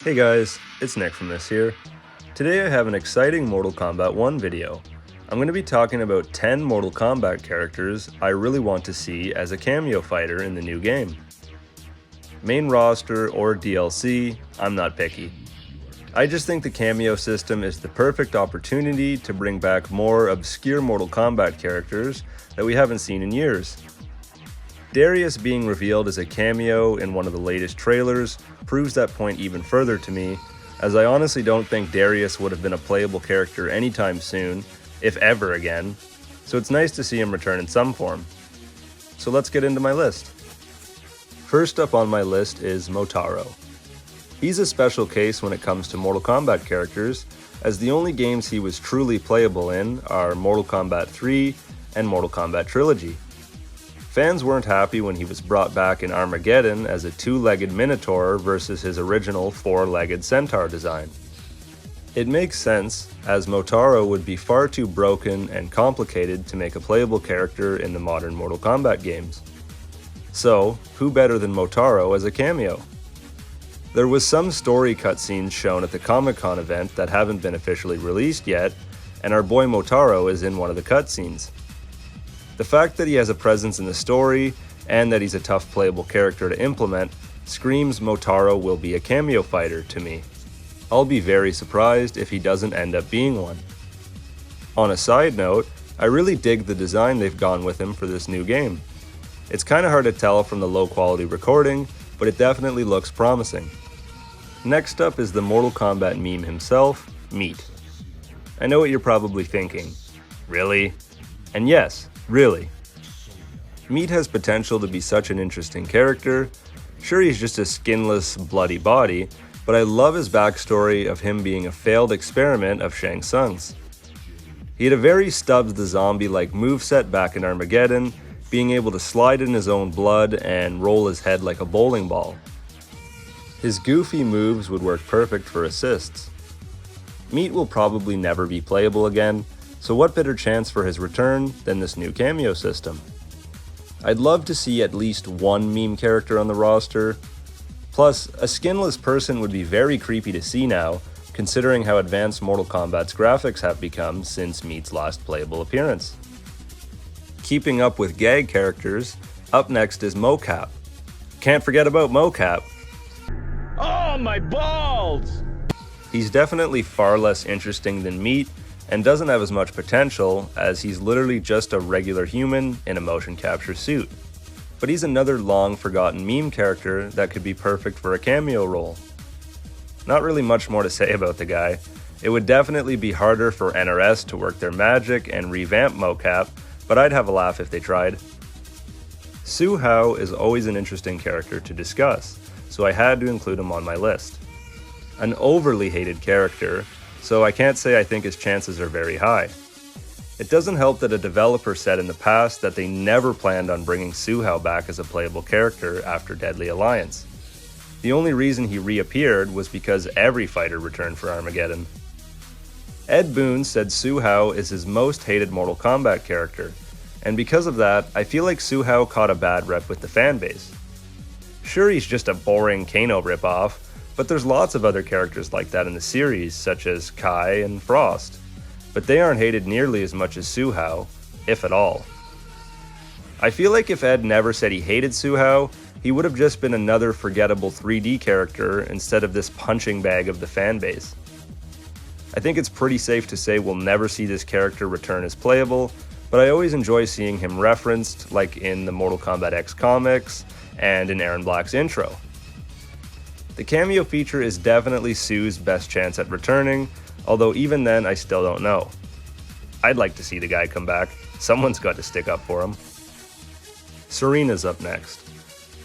Hey guys, it's Nick from This here. Today I have an exciting Mortal Kombat 1 video. I'm going to be talking about 10 Mortal Kombat characters I really want to see as a cameo fighter in the new game. Main roster or DLC, I'm not picky. I just think the cameo system is the perfect opportunity to bring back more obscure Mortal Kombat characters that we haven't seen in years. Darius being revealed as a cameo in one of the latest trailers proves that point even further to me, as I honestly don't think Darius would have been a playable character anytime soon, if ever again, so it's nice to see him return in some form. So let's get into my list. First up on my list is Motaro. He's a special case when it comes to Mortal Kombat characters, as the only games he was truly playable in are Mortal Kombat 3 and Mortal Kombat Trilogy. Fans weren't happy when he was brought back in Armageddon as a two-legged Minotaur versus his original four-legged Centaur design. It makes sense, as Motaro would be far too broken and complicated to make a playable character in the modern Mortal Kombat games. So, who better than Motaro as a cameo? There was some story cutscenes shown at the Comic-Con event that haven't been officially released yet, and our boy Motaro is in one of the cutscenes. The fact that he has a presence in the story, and that he's a tough playable character to implement, screams Motaro will be a cameo fighter to me. I'll be very surprised if he doesn't end up being one. On a side note, I really dig the design they've gone with him for this new game. It's kinda hard to tell from the low quality recording, but it definitely looks promising. Next up is the Mortal Kombat meme himself, Meat. I know what you're probably thinking. Really? And yes, really. Meat has potential to be such an interesting character. Sure, he's just a skinless, bloody body, but I love his backstory of him being a failed experiment of Shang Tsung's. He had a very Stubbs the Zombie-like moveset back in Armageddon, being able to slide in his own blood and roll his head like a bowling ball. His goofy moves would work perfect for assists. Meat will probably never be playable again, so what better chance for his return than this new cameo system? I'd love to see at least one meme character on the roster. Plus, a skinless person would be very creepy to see now, considering how advanced Mortal Kombat's graphics have become since Meat's last playable appearance. Keeping up with gag characters, up next is Mocap. Can't forget about Mocap. Oh, my balls! He's definitely far less interesting than Meat, and doesn't have as much potential, as he's literally just a regular human in a motion capture suit. But he's another long forgotten meme character that could be perfect for a cameo role. Not really much more to say about the guy. It would definitely be harder for NRS to work their magic and revamp Mocap, but I'd have a laugh if they tried. Hsu Hao is always an interesting character to discuss, so I had to include him on my list. An overly hated character, so I can't say I think his chances are very high. It doesn't help that a developer said in the past that they never planned on bringing Hsu Hao back as a playable character after Deadly Alliance. The only reason he reappeared was because every fighter returned for Armageddon. Ed Boon said Hsu Hao is his most hated Mortal Kombat character, and because of that, I feel like Hsu Hao caught a bad rep with the fanbase. Sure, he's just a boring Kano ripoff, but there's lots of other characters like that in the series, such as Kai and Frost. But they aren't hated nearly as much as Hsu Hao, if at all. I feel like if Ed never said he hated Hsu Hao, he would have just been another forgettable 3D character instead of this punching bag of the fanbase. I think it's pretty safe to say we'll never see this character return as playable, but I always enjoy seeing him referenced, like in the Mortal Kombat X comics and in Aaron Black's intro. The cameo feature is definitely Su's best chance at returning, although even then I still don't know. I'd like to see the guy come back. Someone's got to stick up for him. Sareena's up next.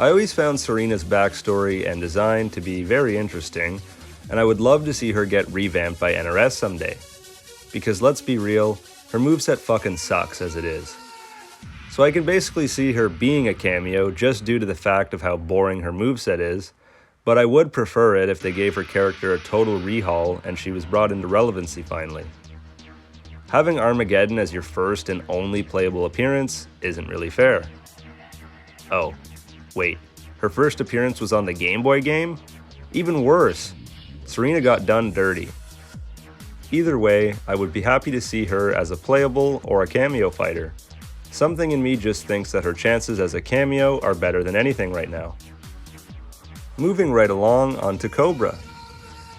I always found Sareena's backstory and design to be very interesting, and I would love to see her get revamped by NRS someday. Because let's be real, her moveset fucking sucks as it is. So I can basically see her being a cameo just due to the fact of how boring her moveset is, but I would prefer it if they gave her character a total rehaul and she was brought into relevancy finally. Having Armageddon as your first and only playable appearance isn't really fair. Oh, wait, her first appearance was on the Game Boy game? Even worse. Sareena got done dirty. Either way, I would be happy to see her as a playable or a cameo fighter. Something in me just thinks that her chances as a cameo are better than anything right now. Moving right along onto Cobra.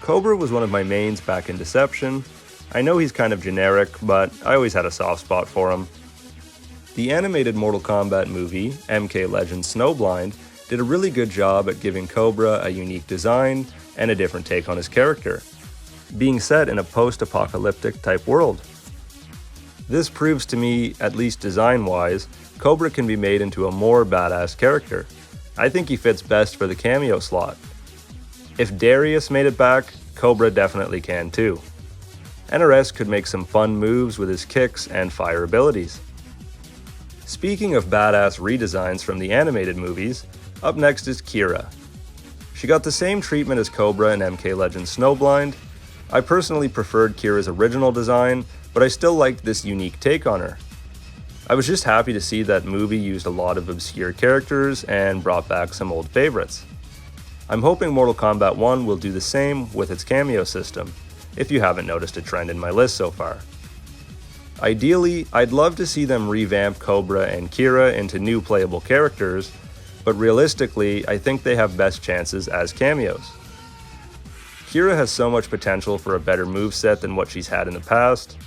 Cobra was one of my mains back in Deception. I know he's kind of generic, but I always had a soft spot for him. The animated Mortal Kombat movie, MK Legends Snowblind, did a really good job at giving Cobra a unique design and a different take on his character, being set in a post-apocalyptic type world. This proves to me, at least design-wise, Cobra can be made into a more badass character. I think he fits best for the cameo slot. If Darius made it back, Cobra definitely can too. NRS could make some fun moves with his kicks and fire abilities. Speaking of badass redesigns from the animated movies, up next is Kira. She got the same treatment as Cobra in MK Legends Snowblind. I personally preferred Kira's original design, but I still liked this unique take on her. I was just happy to see that movie used a lot of obscure characters and brought back some old favorites. I'm hoping Mortal Kombat 1 will do the same with its cameo system, if you haven't noticed a trend in my list so far. Ideally, I'd love to see them revamp Cobra and Kira into new playable characters, but realistically, I think they have best chances as cameos. Kira has so much potential for a better moveset than what she's had in the past,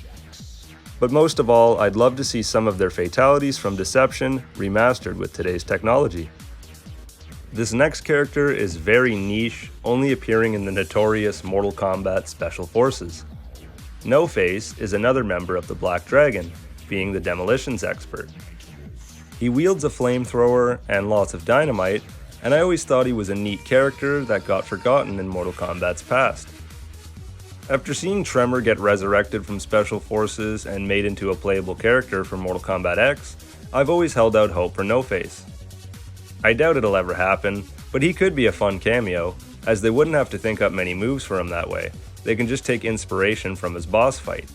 but most of all, I'd love to see some of their fatalities from Deception remastered with today's technology. This next character is very niche, only appearing in the notorious Mortal Kombat Special Forces. No Face is another member of the Black Dragon, being the demolitions expert. He wields a flamethrower and lots of dynamite, and I always thought he was a neat character that got forgotten in Mortal Kombat's past. After seeing Tremor get resurrected from Special Forces and made into a playable character for Mortal Kombat X, I've always held out hope for No Face. I doubt it'll ever happen, but he could be a fun cameo, as they wouldn't have to think up many moves for him that way. They can just take inspiration from his boss fight.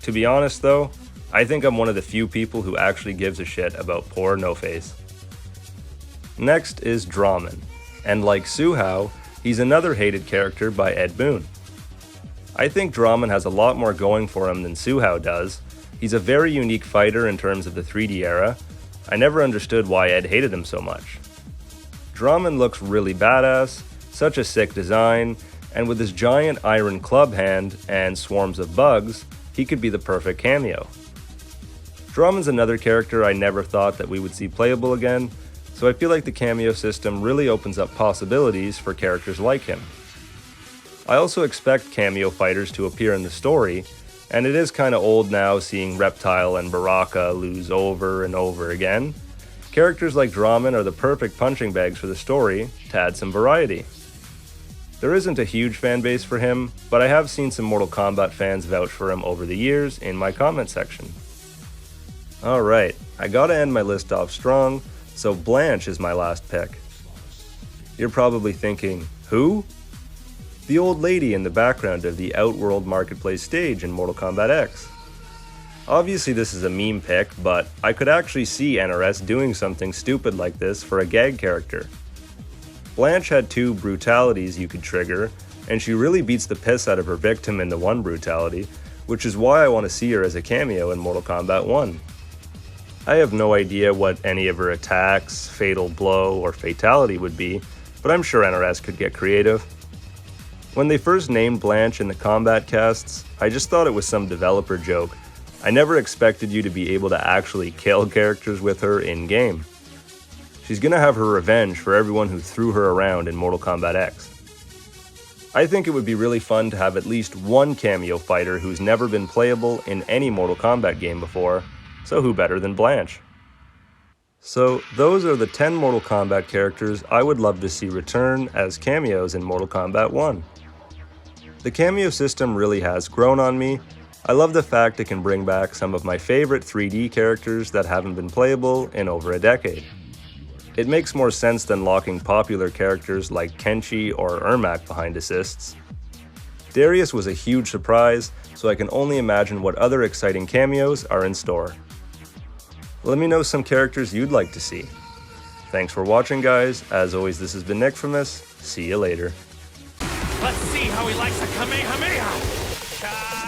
To be honest though, I think I'm one of the few people who actually gives a shit about poor No Face. Next is Drahmin, and like Hsu Hao, he's another hated character by Ed Boon. I think Drahmin has a lot more going for him than Hsu Hao does. He's a very unique fighter in terms of the 3D era. I never understood why Ed hated him so much. Drahmin looks really badass, such a sick design, and with his giant iron club hand and swarms of bugs, he could be the perfect cameo. Drahmin's another character I never thought that we would see playable again, so I feel like the cameo system really opens up possibilities for characters like him. I also expect cameo fighters to appear in the story, and it is kinda old now seeing Reptile and Baraka lose over and over again. Characters like Drahmin are the perfect punching bags for the story to add some variety. There isn't a huge fan base for him, but I have seen some Mortal Kombat fans vouch for him over the years in my comment section. Alright, I gotta end my list off strong, so Blanche is my last pick. You're probably thinking, who? The old lady in the background of the Outworld Marketplace stage in Mortal Kombat X. Obviously this is a meme pick, but I could actually see NRS doing something stupid like this for a gag character. Blanche had 2 brutalities you could trigger, and she really beats the piss out of her victim in the one brutality, which is why I want to see her as a cameo in Mortal Kombat 1. I have no idea what any of her attacks, fatal blow, or fatality would be, but I'm sure NRS could get creative. When they first named Blanche in the combat casts, I just thought it was some developer joke. I never expected you to be able to actually kill characters with her in-game. She's gonna have her revenge for everyone who threw her around in Mortal Kombat X. I think it would be really fun to have at least one cameo fighter who's never been playable in any Mortal Kombat game before, so who better than Blanche? So those are the 10 Mortal Kombat characters I would love to see return as cameos in Mortal Kombat 1. The cameo system really has grown on me. I love the fact it can bring back some of my favorite 3D characters that haven't been playable in over a decade. It makes more sense than locking popular characters like Kenshi or Ermac behind assists. Darius was a huge surprise, so I can only imagine what other exciting cameos are in store. Let me know some characters you'd like to see. Thanks for watching guys, as always this has been Nick from this, see you later. Let's see how he likes a Kamehameha!